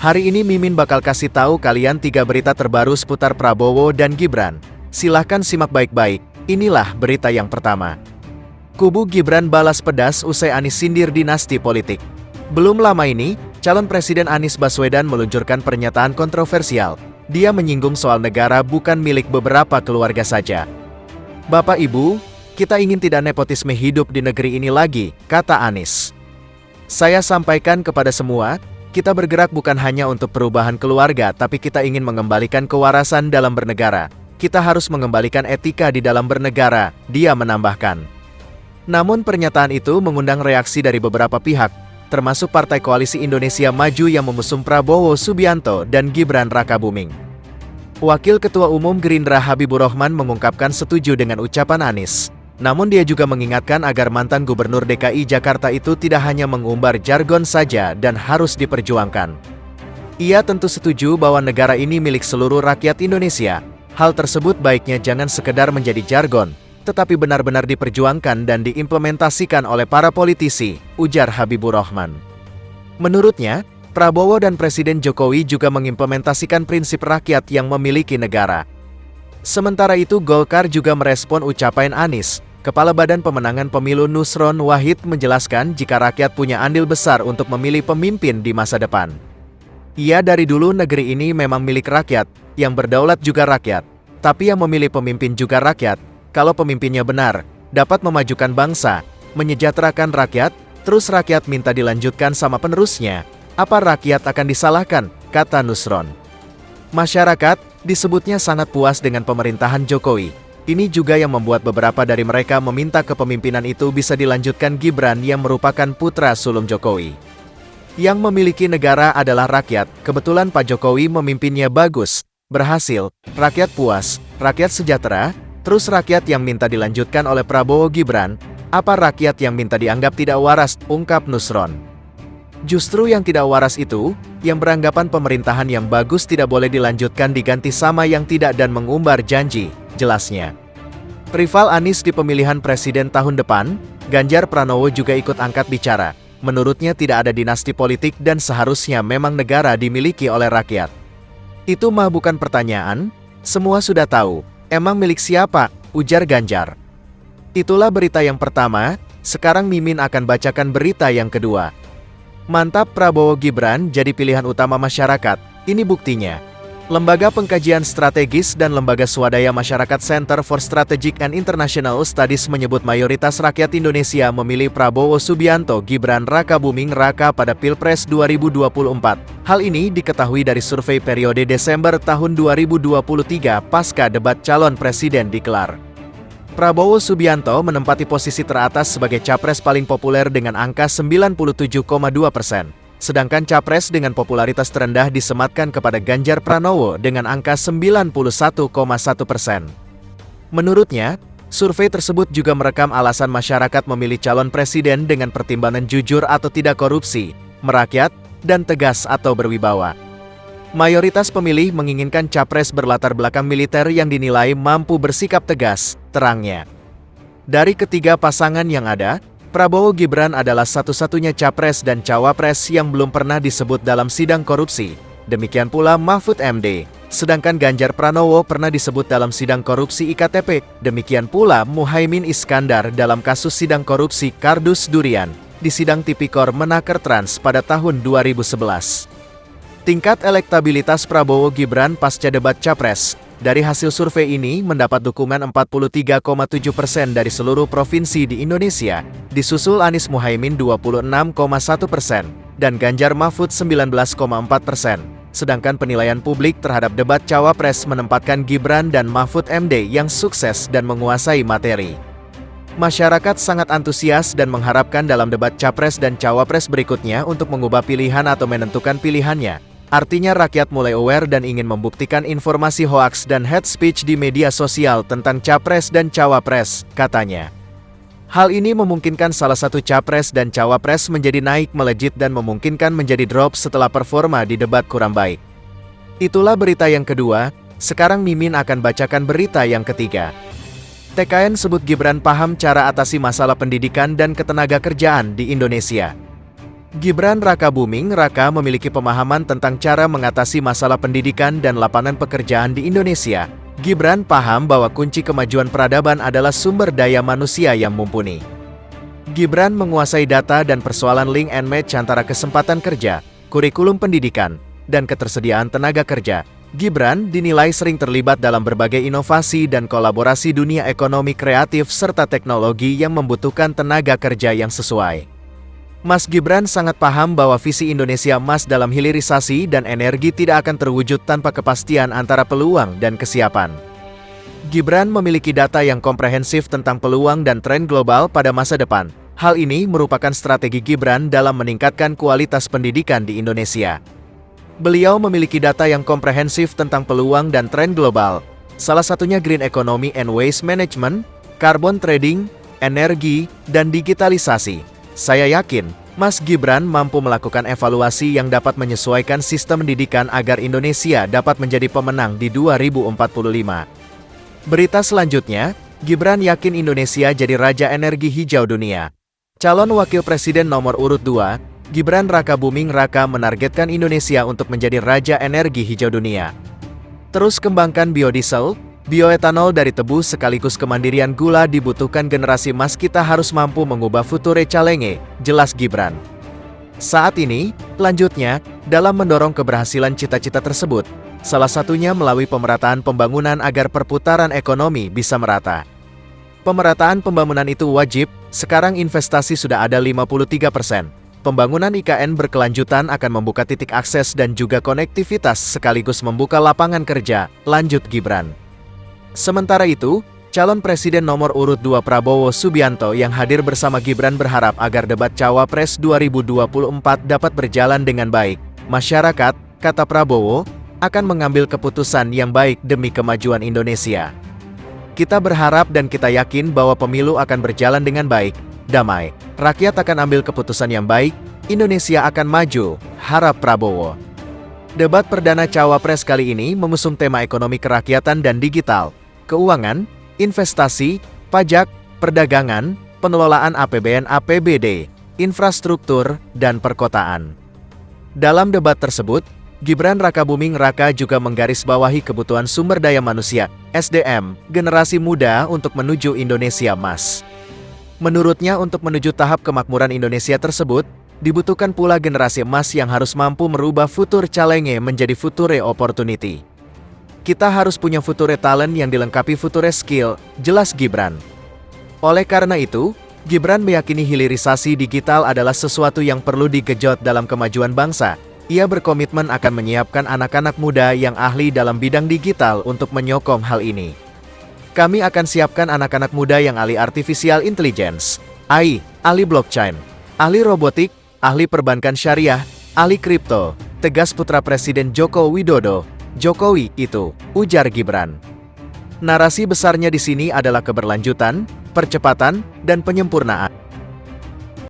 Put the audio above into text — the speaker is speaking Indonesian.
Hari ini Mimin bakal kasih tahu kalian 3 berita terbaru seputar Prabowo dan Gibran. Silahkan simak baik-baik, inilah berita yang pertama. Kubu Gibran balas pedas usai Anies sindir dinasti politik. Belum lama ini, calon Presiden Anies Baswedan meluncurkan pernyataan kontroversial. Dia menyinggung soal negara bukan milik beberapa keluarga saja. Bapak Ibu, kita ingin tidak nepotisme hidup di negeri ini lagi, kata Anies. Saya sampaikan kepada semua, kita bergerak bukan hanya untuk perubahan keluarga, tapi kita ingin mengembalikan kewarasan dalam bernegara. Kita harus mengembalikan etika di dalam bernegara, dia menambahkan. Namun pernyataan itu mengundang reaksi dari beberapa pihak, termasuk Partai Koalisi Indonesia Maju yang mengusung Prabowo Subianto dan Gibran Rakabuming. Wakil Ketua Umum Gerindra Habibur Rahman mengungkapkan setuju dengan ucapan Anies. Namun dia juga mengingatkan agar mantan Gubernur DKI Jakarta itu tidak hanya mengumbar jargon saja dan harus diperjuangkan. Ia tentu setuju bahwa negara ini milik seluruh rakyat Indonesia. Hal tersebut baiknya jangan sekedar menjadi jargon, tetapi benar-benar diperjuangkan dan diimplementasikan oleh para politisi, ujar Habibur Rahman. Menurutnya, Prabowo dan Presiden Jokowi juga mengimplementasikan prinsip rakyat yang memiliki negara. Sementara itu Golkar juga merespon ucapan Anies. Kepala Badan Pemenangan Pemilu Nusron Wahid menjelaskan jika rakyat punya andil besar untuk memilih pemimpin di masa depan. Ia dari dulu negeri ini memang milik rakyat, yang berdaulat juga rakyat. Tapi yang memilih pemimpin juga rakyat, kalau pemimpinnya benar, dapat memajukan bangsa, menyejahterakan rakyat, terus rakyat minta dilanjutkan sama penerusnya, apa rakyat akan disalahkan, kata Nusron. Masyarakat, disebutnya sangat puas dengan pemerintahan Jokowi. Ini juga yang membuat beberapa dari mereka meminta kepemimpinan itu bisa dilanjutkan Gibran yang merupakan putra sulung Jokowi. Yang memiliki negara adalah rakyat, kebetulan Pak Jokowi memimpinnya bagus, berhasil, rakyat puas, rakyat sejahtera, terus rakyat yang minta dilanjutkan oleh Prabowo Gibran, apa rakyat yang minta dianggap tidak waras, ungkap Nusron. Justru yang tidak waras itu, yang beranggapan pemerintahan yang bagus tidak boleh dilanjutkan diganti sama yang tidak dan mengumbar janji, jelasnya. Rival Anies di pemilihan presiden tahun depan, Ganjar Pranowo juga ikut angkat bicara. Menurutnya tidak ada dinasti politik dan seharusnya memang negara dimiliki oleh rakyat. Itu mah bukan pertanyaan, semua sudah tahu, emang milik siapa, ujar Ganjar. Itulah berita yang pertama, sekarang Mimin akan bacakan berita yang kedua. Mantap Prabowo Gibran jadi pilihan utama masyarakat, ini buktinya. Lembaga Pengkajian Strategis dan Lembaga Swadaya Masyarakat Center for Strategic and International Studies menyebut mayoritas rakyat Indonesia memilih Prabowo Subianto Gibran Rakabuming Raka pada Pilpres 2024. Hal ini diketahui dari survei periode Desember tahun 2023 pasca debat calon presiden digelar. Prabowo Subianto menempati posisi teratas sebagai capres paling populer dengan angka 97,2%. Sedangkan capres dengan popularitas terendah disematkan kepada Ganjar Pranowo dengan angka 91,1%. Menurutnya, survei tersebut juga merekam alasan masyarakat memilih calon presiden dengan pertimbangan jujur atau tidak korupsi, merakyat, dan tegas atau berwibawa. Mayoritas pemilih menginginkan capres berlatar belakang militer yang dinilai mampu bersikap tegas, terangnya. Dari ketiga pasangan yang ada, Prabowo Gibran adalah satu-satunya capres dan cawapres yang belum pernah disebut dalam sidang korupsi. Demikian pula Mahfud MD. Sedangkan Ganjar Pranowo pernah disebut dalam sidang korupsi IKTP. Demikian pula Muhaimin Iskandar dalam kasus sidang korupsi Kardus Durian di sidang Tipikor Menaker Trans pada tahun 2011. Tingkat elektabilitas Prabowo Gibran pasca debat capres. Dari hasil survei ini mendapat dukungan 43,7% dari seluruh provinsi di Indonesia, disusul Anies Muhaimin 26,1% dan Ganjar Mahfud 19,4%. Sedangkan penilaian publik terhadap debat cawapres menempatkan Gibran dan Mahfud MD yang sukses dan menguasai materi. Masyarakat sangat antusias dan mengharapkan dalam debat capres dan cawapres berikutnya untuk mengubah pilihan atau menentukan pilihannya. Artinya rakyat mulai aware dan ingin membuktikan informasi hoaks dan hate speech di media sosial tentang capres dan cawapres, katanya. Hal ini memungkinkan salah satu capres dan cawapres menjadi naik melejit dan memungkinkan menjadi drop setelah performa di debat kurang baik. Itulah berita yang kedua, sekarang Mimin akan bacakan berita yang ketiga. TKN sebut Gibran paham cara atasi masalah pendidikan dan ketenaga kerjaan di Indonesia. Gibran Rakabuming Raka memiliki pemahaman tentang cara mengatasi masalah pendidikan dan lapangan pekerjaan di Indonesia. Gibran paham bahwa kunci kemajuan peradaban adalah sumber daya manusia yang mumpuni. Gibran menguasai data dan persoalan link and match antara kesempatan kerja, kurikulum pendidikan, dan ketersediaan tenaga kerja. Gibran dinilai sering terlibat dalam berbagai inovasi dan kolaborasi dunia ekonomi kreatif serta teknologi yang membutuhkan tenaga kerja yang sesuai. Mas Gibran sangat paham bahwa visi Indonesia Emas dalam hilirisasi dan energi tidak akan terwujud tanpa kepastian antara peluang dan kesiapan. Gibran memiliki data yang komprehensif tentang peluang dan tren global pada masa depan. Hal ini merupakan strategi Gibran dalam meningkatkan kualitas pendidikan di Indonesia. Beliau memiliki data yang komprehensif tentang peluang dan tren global, salah satunya green economy and waste management, carbon trading, energi, dan digitalisasi. Saya yakin, Mas Gibran mampu melakukan evaluasi yang dapat menyesuaikan sistem pendidikan agar Indonesia dapat menjadi pemenang di 2045. Berita selanjutnya, Gibran yakin Indonesia jadi Raja Energi Hijau Dunia. Calon Wakil Presiden nomor urut 2, Gibran Rakabuming Raka menargetkan Indonesia untuk menjadi Raja Energi Hijau Dunia. Terus kembangkan biodiesel, bioetanol dari tebu sekaligus kemandirian gula dibutuhkan generasi emas kita harus mampu mengubah future challenge, jelas Gibran. Saat ini, lanjutnya, dalam mendorong keberhasilan cita-cita tersebut, salah satunya melalui pemerataan pembangunan agar perputaran ekonomi bisa merata. Pemerataan pembangunan itu wajib, sekarang investasi sudah ada 53%. Pembangunan IKN berkelanjutan akan membuka titik akses dan juga konektivitas sekaligus membuka lapangan kerja, lanjut Gibran. Sementara itu, calon presiden nomor urut 2 Prabowo Subianto yang hadir bersama Gibran berharap agar debat Cawapres 2024 dapat berjalan dengan baik. Masyarakat, kata Prabowo, akan mengambil keputusan yang baik demi kemajuan Indonesia. Kita berharap dan kita yakin bahwa pemilu akan berjalan dengan baik, damai. Rakyat akan ambil keputusan yang baik, Indonesia akan maju, harap Prabowo. Debat perdana Cawapres kali ini mengusung tema ekonomi kerakyatan dan digital, keuangan, investasi, pajak, perdagangan, pengelolaan APBN APBD, infrastruktur, dan perkotaan. Dalam debat tersebut, Gibran Rakabuming Raka juga menggarisbawahi kebutuhan sumber daya manusia, SDM, generasi muda untuk menuju Indonesia Emas. Menurutnya untuk menuju tahap kemakmuran Indonesia tersebut, dibutuhkan pula generasi emas yang harus mampu merubah future challenge menjadi future opportunity. Kita harus punya future talent yang dilengkapi future skill, jelas Gibran. Oleh karena itu, Gibran meyakini hilirisasi digital adalah sesuatu yang perlu digejot dalam kemajuan bangsa. Ia berkomitmen akan menyiapkan anak-anak muda yang ahli dalam bidang digital untuk menyokong hal ini. Kami akan siapkan anak-anak muda yang ahli artificial intelligence, AI, ahli blockchain, ahli robotik, ahli perbankan syariah, ahli kripto, tegas putra Presiden Joko Widodo. Jokowi itu, ujar Gibran. Narasi besarnya di sini adalah keberlanjutan, percepatan, dan penyempurnaan.